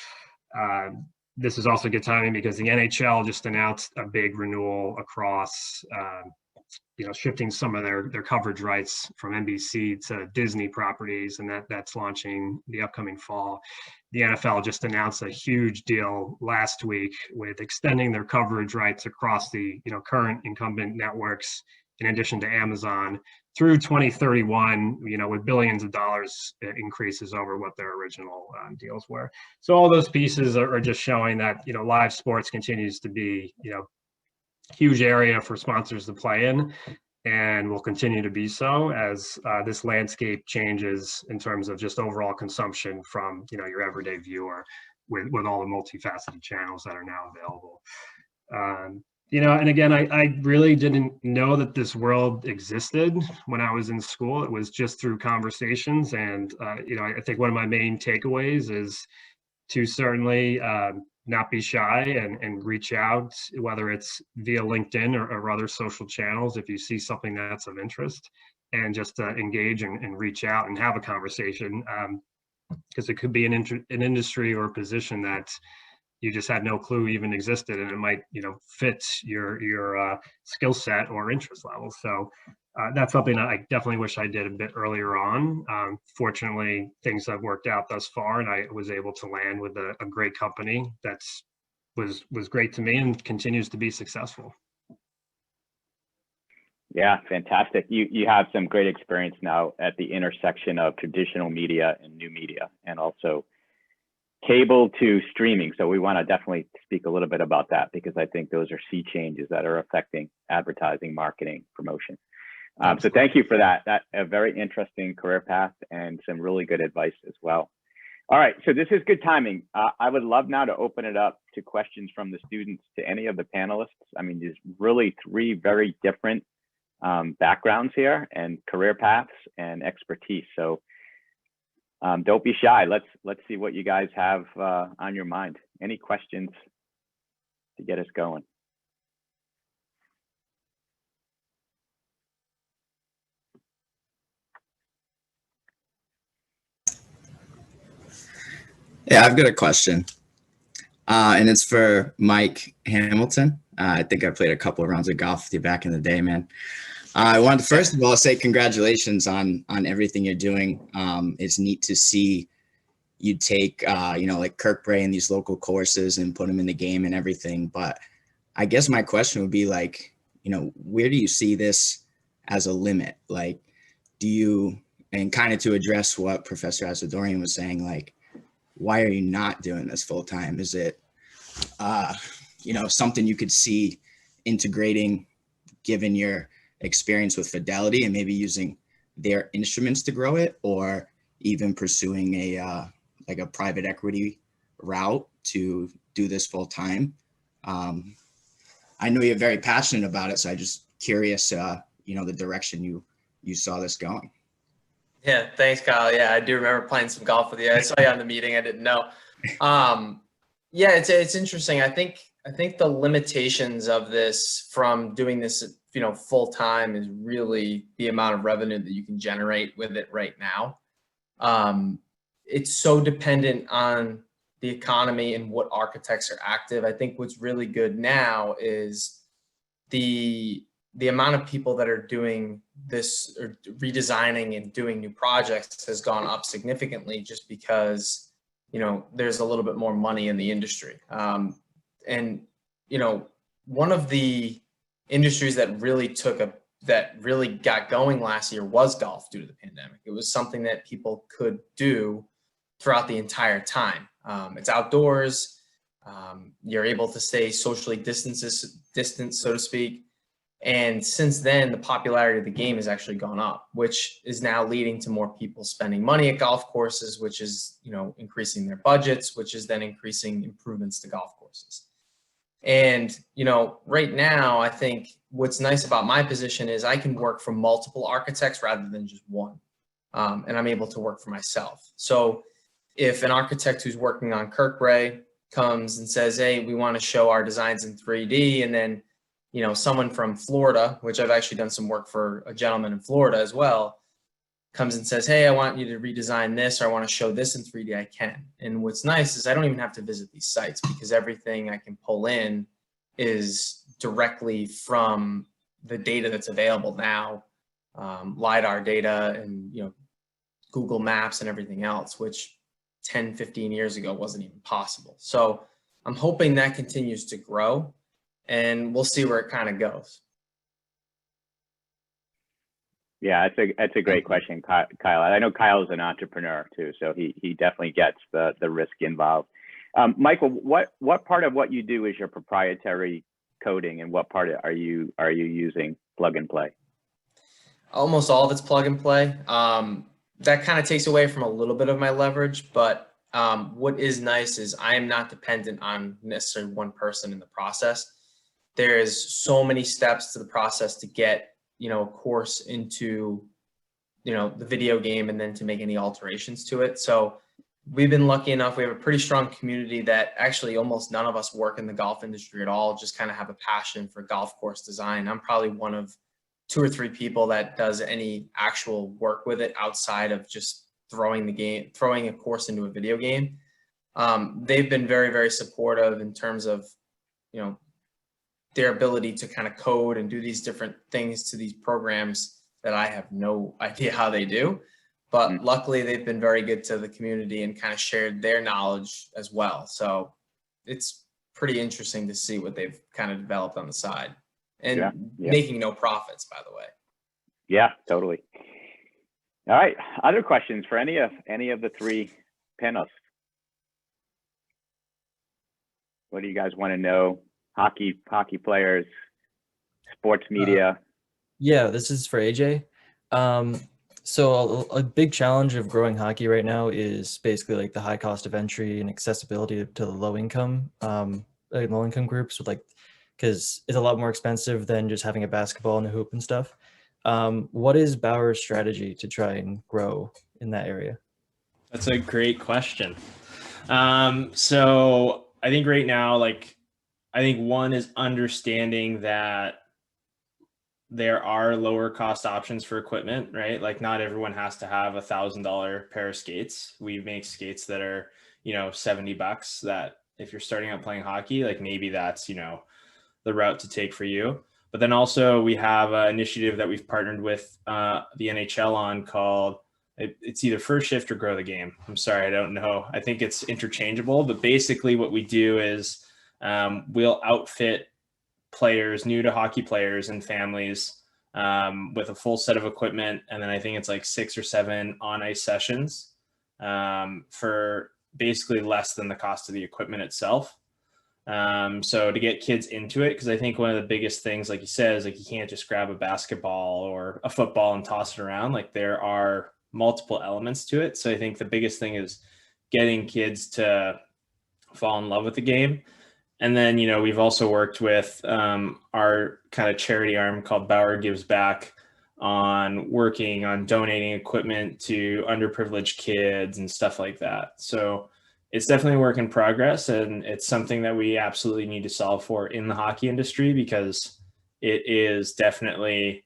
This is also good timing because the NHL just announced a big renewal across, shifting some of their coverage rights from NBC to Disney properties, and that's launching the upcoming fall. The NFL just announced a huge deal last week with extending their coverage rights across the current incumbent networks, in addition to Amazon, through 2031, with billions of dollars increases over what their original deals were. So all those pieces are just showing that, live sports continues to be, huge area for sponsors to play in, and will continue to be so as this landscape changes in terms of just overall consumption from, your everyday viewer with all the multifaceted channels that are now available. And again, I really didn't know that this world existed when I was in school. It was just through conversations. And, I think one of my main takeaways is to certainly not be shy and reach out, whether it's via LinkedIn or other social channels, if you see something that's of interest, and just engage and reach out and have a conversation, because it could be an industry or a position that you just had no clue even existed, and it might fit your skill set or interest level. So that's something I definitely wish I did a bit earlier on. Fortunately, things have worked out thus far, and I was able to land with a great company that was great to me and continues to be successful. Yeah, fantastic. You have some great experience now at the intersection of traditional media and new media, and also cable to streaming. So we want to definitely speak a little bit about that, because I think those are sea changes that are affecting advertising, marketing, promotion. So thank you for that. That's a very interesting career path and some really good advice as well. All right, so this is good timing. I would love now to open it up to questions from the students to any of the panelists. I mean, there's really three very different backgrounds here and career paths and expertise. So don't be shy. Let's see what you guys have on your mind. Any questions to get us going? Yeah, I've got a question, and it's for Mike Hamilton. I think I played a couple of rounds of golf with you back in the day, man. I wanted to first of all say congratulations on everything you're doing. It's neat to see you take, like Kirk Bray and these local courses and put them in the game and everything. But I guess my question would be like, where do you see this as a limit? Like, and kind of to address what Professor Asadorian was saying, like, why are you not doing this full time? Is it, something you could see integrating, given your experience with Fidelity and maybe using their instruments to grow it, or even pursuing a private equity route to do this full time? I know you're very passionate about it, so I'm just curious, the direction you saw this going. Yeah, thanks, Kyle. Yeah, I do remember playing some golf with you. I saw you on the meeting. I didn't know. Yeah, it's interesting. I think the limitations of this from doing this, full time, is really the amount of revenue that you can generate with it right now. It's so dependent on the economy and what architects are active. I think what's really good now is the the amount of people that are doing this or redesigning and doing new projects has gone up significantly just because, you know, there's a little bit more money in the industry. And, you know, one of the industries that really got going last year was golf due to the pandemic. It was something that people could do throughout the entire time. It's outdoors. You're able to stay socially distant, so to speak. And since then, the popularity of the game has actually gone up, which is now leading to more people spending money at golf courses, which is, you know, increasing their budgets, which is then increasing improvements to golf courses. And, you know, right now, I think what's nice about my position is I can work for multiple architects rather than just one. And I'm able to work for myself. So if an architect who's working on Kirkray comes and says, hey, we want to show our designs in 3D, and then, you know, someone from Florida, which I've actually done some work for a gentleman in Florida as well, comes and says, hey, I want you to redesign this, or I want to show this in 3D, I can. And what's nice is I don't even have to visit these sites because everything I can pull in is directly from the data that's available now, LiDAR data and, you know, Google Maps and everything else, which 10, 15 years ago wasn't even possible. So I'm hoping that continues to grow, and we'll see where it kind of goes. Yeah, that's a great question, Kyle. I know Kyle's an entrepreneur too, so he definitely gets the risk involved. Michael, what part of what you do is your proprietary coding, and what part are you using plug and play? Almost all of it's plug and play. That kind of takes away from a little bit of my leverage, but what is nice is I am not dependent on necessarily one person in the process. There is so many steps to the process to get, you know, a course into, you know, the video game and then to make any alterations to it. So we've been lucky enough. We have a pretty strong community that actually almost none of us work in the golf industry at all, just kind of have a passion for golf course design. I'm probably one of 2 or 3 people that does any actual work with it outside of just throwing a course into a video game. They've been very, very supportive in terms of, you know, their ability to kind of code and do these different things to these programs that I have no idea how they do. But luckily, they've been very good to the community and kind of shared their knowledge as well. So it's pretty interesting to see what they've kind of developed on the side, and making no profits, by the way. Yeah, totally. All right. Other questions for any of the 3 panelists? What do you guys want to know? Hockey players, sports media. Yeah, this is for AJ. So a big challenge of growing hockey right now is basically like the high cost of entry and accessibility to the low income groups, with like, because it's a lot more expensive than just having a basketball and a hoop and stuff. What is Bauer's strategy to try and grow in that area? That's a great question. So I think right now, like, I think one is understanding that there are lower cost options for equipment, right? Like, not everyone has to have $1,000 pair of skates. We make skates that are, you know, $70, that if you're starting out playing hockey, like maybe that's, you know, the route to take for you. But then also we have an initiative that we've partnered with the NHL on called, it's either First Shift or Grow the Game. I'm sorry, I don't know. I think it's interchangeable, but basically what we do is we'll outfit players, new to hockey players and families, with a full set of equipment. And then I think it's like 6 or 7 on ice sessions for basically less than the cost of the equipment itself. So to get kids into it, because I think one of the biggest things, like you said, is like you can't just grab a basketball or a football and toss it around. Like, there are multiple elements to it. So I think the biggest thing is getting kids to fall in love with the game. And then, you know, we've also worked with our kind of charity arm called Bauer Gives Back on working on donating equipment to underprivileged kids and stuff like that. So it's definitely a work in progress, and it's something that we absolutely need to solve for in the hockey industry, because it is definitely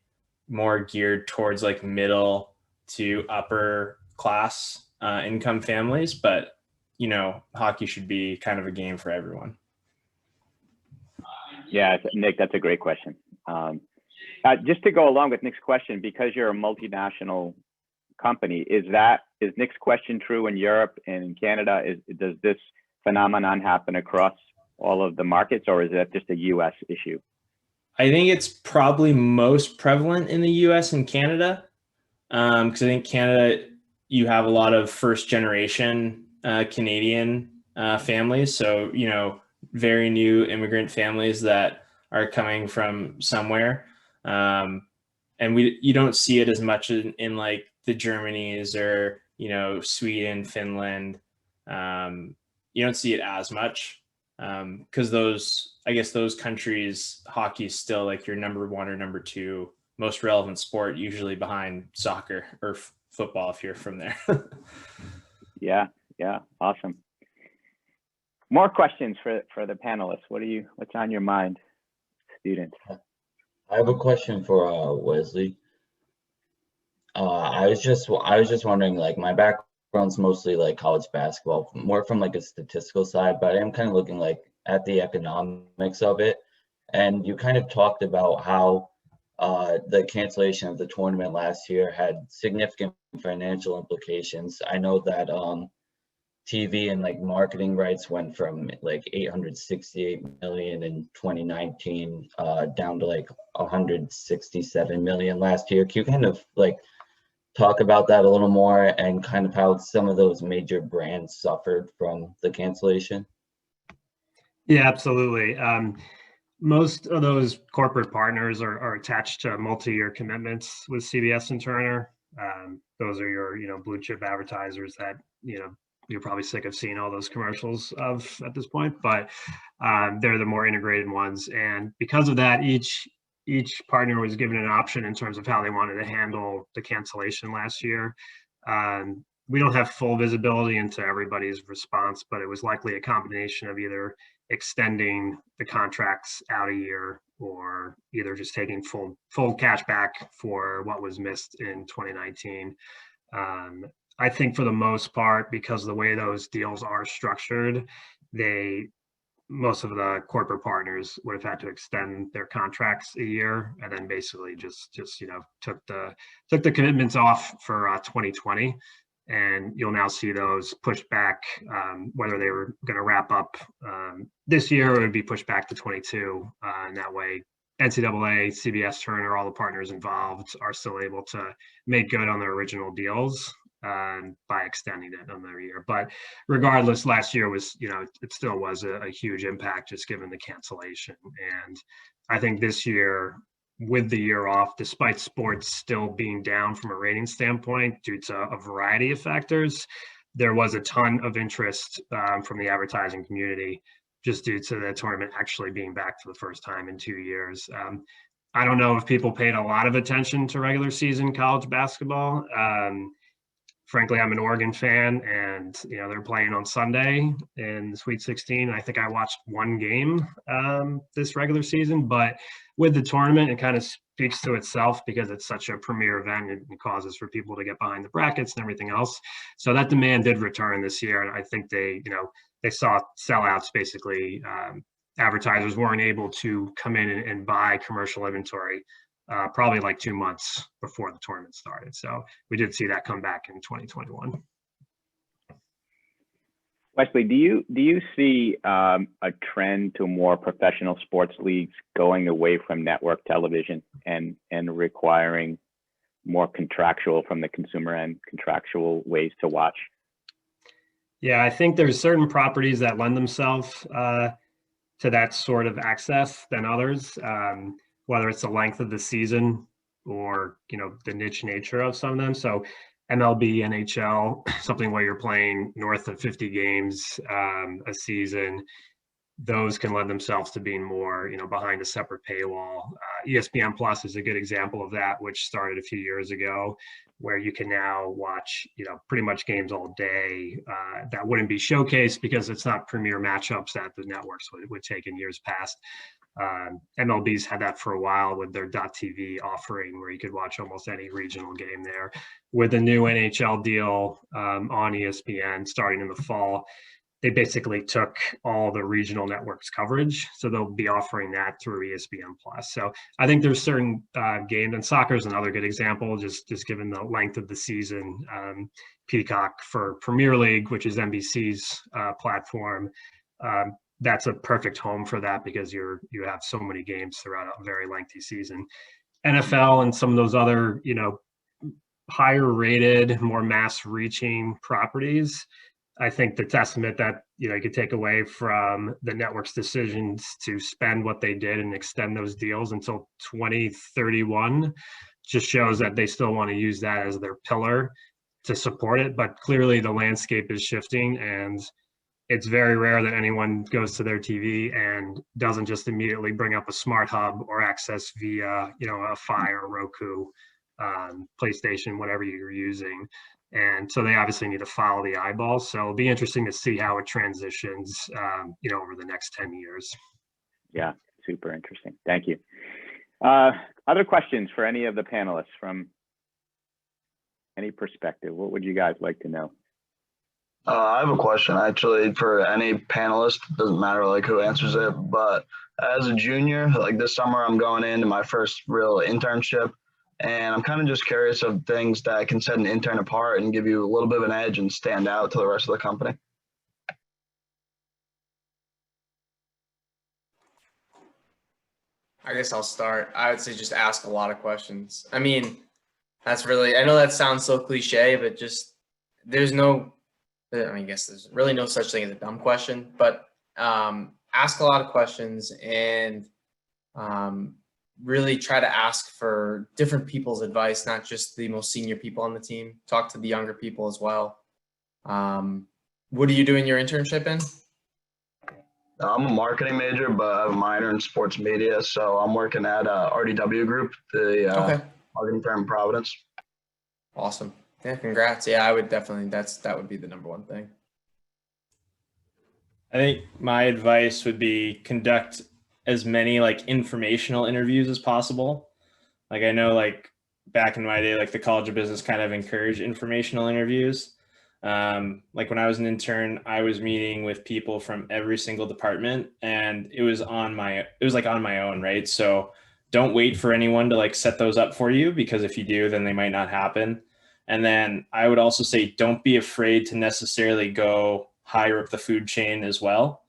more geared towards like middle to upper class income families. But, you know, hockey should be kind of a game for everyone. Yeah, Nick, that's a great question. Just to go along with Nick's question, because you're a multinational company, is Nick's question true in Europe and in Canada? Does this phenomenon happen across all of the markets, or is that just a U.S. issue? I think it's probably most prevalent in the U.S. and Canada, because I think Canada, you have a lot of first generation Canadian families, so very new immigrant families that are coming from somewhere, and you don't see it as much in like the Germanys or Sweden, Finland. You don't see it as much because those countries, hockey is still like your number one or number two most relevant sport, usually behind soccer or football if you're from there. Yeah, awesome. More questions for the panelists. What's on your mind, students? I have a question for Wesley. I was just wondering, like, my background's mostly like college basketball, more from like a statistical side, but I am kind of looking like at the economics of it. And you kind of talked about how the cancellation of the tournament last year had significant financial implications. I know that TV and like marketing rights went from like 868 million in 2019 down to like 167 million last year. Can you kind of like talk about that a little more and kind of how some of those major brands suffered from the cancellation? Yeah, absolutely. Most of those corporate partners are attached to multi-year commitments with CBS and Turner. Those are your blue chip advertisers that you're probably sick of seeing all those commercials of at this point, but they're the more integrated ones. And because of that, each partner was given an option in terms of how they wanted to handle the cancellation last year. We don't have full visibility into everybody's response, but it was likely a combination of either extending the contracts out a year or either just taking full cash back for what was missed in 2019. I think for the most part, because of the way those deals are structured, most of the corporate partners would have had to extend their contracts a year and then basically just took the commitments off for 2020. And you'll now see those pushed back, whether they were going to wrap up this year, it would be pushed back to 22. And that way, NCAA, CBS, Turner, all the partners involved are still able to make good on their original deals by extending it another year. But regardless, last year was, it still was a huge impact just given the cancellation. And I think this year, with the year off, despite sports still being down from a rating standpoint due to a variety of factors, there was a ton of interest from the advertising community just due to the tournament actually being back for the first time in 2 years. I don't know if people paid a lot of attention to regular season college basketball. Frankly, I'm an Oregon fan, and they're playing on Sunday in the Sweet 16. I think I watched one game this regular season, but with the tournament, it kind of speaks to itself because it's such a premier event and it causes for people to get behind the brackets and everything else. So that demand did return this year, and I think they saw sellouts. Basically, advertisers weren't able to come in and buy commercial inventory probably like 2 months before the tournament started. So we did see that come back in 2021. Wesley, do you see a trend to more professional sports leagues going away from network television and requiring more contractual from the consumer end, contractual ways to watch? Yeah, I think there's certain properties that lend themselves to that sort of access than others, whether it's the length of the season or the niche nature of some of them. So MLB, NHL, something where you're playing north of 50 games a season, those can lend themselves to being more, behind a separate paywall. ESPN Plus is a good example of that, which started a few years ago, where you can now watch, pretty much games all day that wouldn't be showcased because it's not premier matchups that the networks would take in years past. MLB's had that for a while with their .TV offering, where you could watch almost any regional game there. With the new NHL deal on ESPN starting in the fall, they basically took all the regional networks coverage. So they'll be offering that through ESPN Plus. So I think there's certain games, and soccer is another good example, just given the length of the season. Peacock for Premier League, which is NBC's platform, that's a perfect home for that because you have so many games throughout a very lengthy season. NFL and some of those other, higher rated, more mass reaching properties, I think the testament that, you could take away from the network's decisions to spend what they did and extend those deals until 2031 just shows that they still want to use that as their pillar to support it. But clearly the landscape is shifting, and it's very rare that anyone goes to their TV and doesn't just immediately bring up a smart hub or access via, a Fire, Roku, PlayStation, whatever you're using. And so they obviously need to follow the eyeballs. So it'll be interesting to see how it transitions, over the next 10 years. Yeah, super interesting. Thank you. Other questions for any of the panelists from any perspective? What would you guys like to know? I have a question actually for any panelist. Doesn't matter like who answers it, but as a junior, like this summer, I'm going into my first real internship. And I'm kind of just curious of things that can set an intern apart and give you a little bit of an edge and stand out to the rest of the company. I guess I'll start. I would say just ask a lot of questions. I mean, I know that sounds so cliche, but just I guess there's really no such thing as a dumb question, but ask a lot of questions and really try to ask for different people's advice, not just the most senior people on the team. Talk to the younger people as well. What are you doing your internship in? I'm a marketing major, but I have a minor in sports media. So I'm working at RDW Group, the marketing firm in Providence. Awesome. Yeah, congrats. Yeah, I would definitely, that would be the number one thing. I think my advice would be conduct as many informational interviews as possible. I know back in my day, the College of Business kind of encouraged informational interviews. When I was an intern, I was meeting with people from every single department, and it was on my own, right? So don't wait for anyone to set those up for you, because if you do, then they might not happen. And then I would also say, don't be afraid to necessarily go higher up the food chain as well.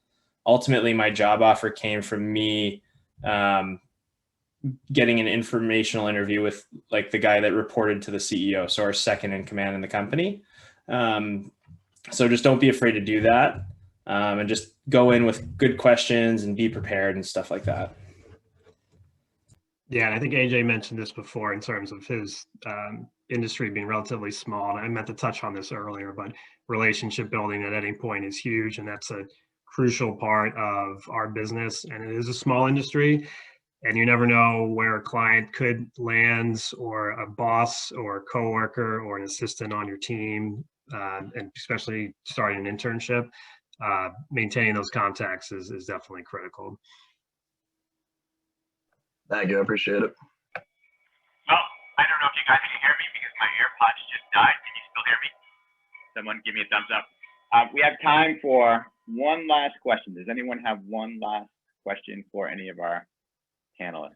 Ultimately, my job offer came from me getting an informational interview with the guy that reported to the CEO, so our second in command in the company. So just don't be afraid to do that, and just go in with good questions and be prepared and stuff like that. Yeah, and I think AJ mentioned this before in terms of his industry being relatively small. And I meant to touch on this earlier, but relationship building at any point is huge, and that's a crucial part of our business. And it is a small industry, and you never know where a client could land, or a boss or a coworker or an assistant on your team, and especially starting an internship, maintaining those contacts is definitely critical. Thank you. I appreciate it. Oh, I don't know if you guys can hear me because my AirPods just died. Can you still hear me? Someone give me a thumbs up. We have time for one last question. Does anyone have one last question for any of our panelists?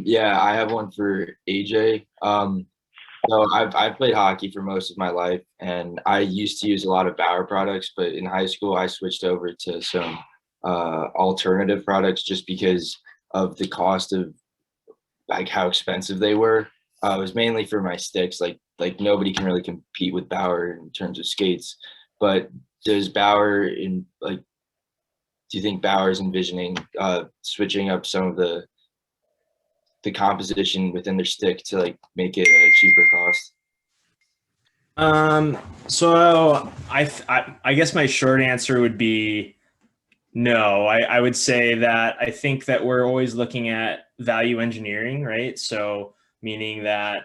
Yeah, I have one for AJ. So I've played hockey for most of my life, and I used to use a lot of Bauer products, but in high school I switched over to some alternative products just because of the cost of how expensive they were. It was mainly for my sticks. Like nobody can really compete with Bauer in terms of skates. But does Bauer do you think Bauer's envisioning switching up some of the composition within their stick to make it a cheaper cost? So I guess my short answer would be no. I would say that I think that we're always looking at value engineering, right? So meaning that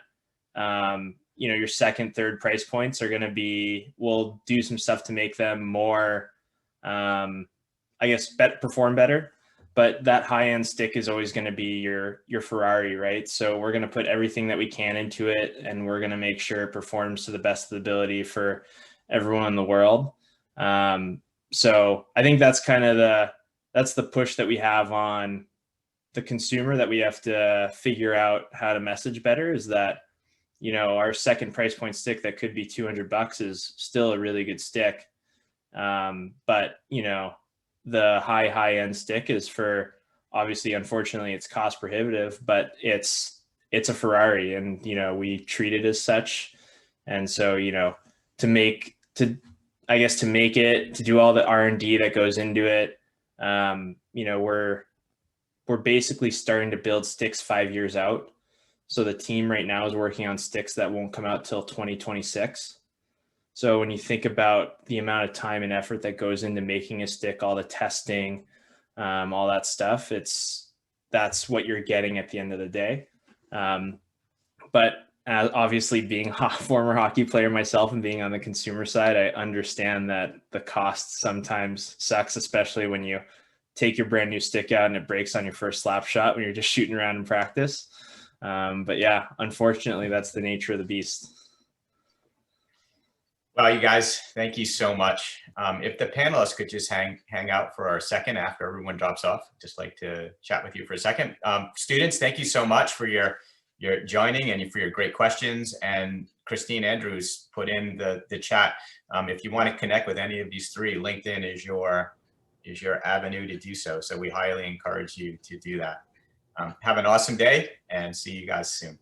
your second, third price points are going to be, we'll do some stuff to make them more, perform better. But that high-end stick is always going to be your Ferrari, right? So we're going to put everything that we can into it, and we're going to make sure it performs to the best of the ability for everyone in the world. So I think that's kind of that's the push that we have on the consumer, that we have to figure out how to message better, is that, you know, our second price point stick that could be $200 is still a really good stick. But, you know, the high end stick is for, obviously, unfortunately, it's cost prohibitive, but it's a Ferrari, and, you know, we treat it as such. And so, you know, to make it, to do all the R&D that goes into it, you know, we're basically starting to build sticks 5 years out. So the team right now is working on sticks that won't come out till 2026. So when you think about the amount of time and effort that goes into making a stick, all the testing, all that stuff, that's what you're getting at the end of the day. But obviously, being a former hockey player myself and being on the consumer side, I understand that the cost sometimes sucks, especially when you take your brand new stick out and it breaks on your first slap shot when you're just shooting around in practice. But yeah, unfortunately, that's the nature of the beast. Well, you guys, thank you so much. If the panelists could just hang out for our second after everyone drops off, I'd just like to chat with you for a second. Students, thank you so much for your joining and for your great questions. And Christine Andrews put in the chat. If you want to connect with any of these three, LinkedIn is your avenue to do so. So we highly encourage you to do that. Have an awesome day and see you guys soon.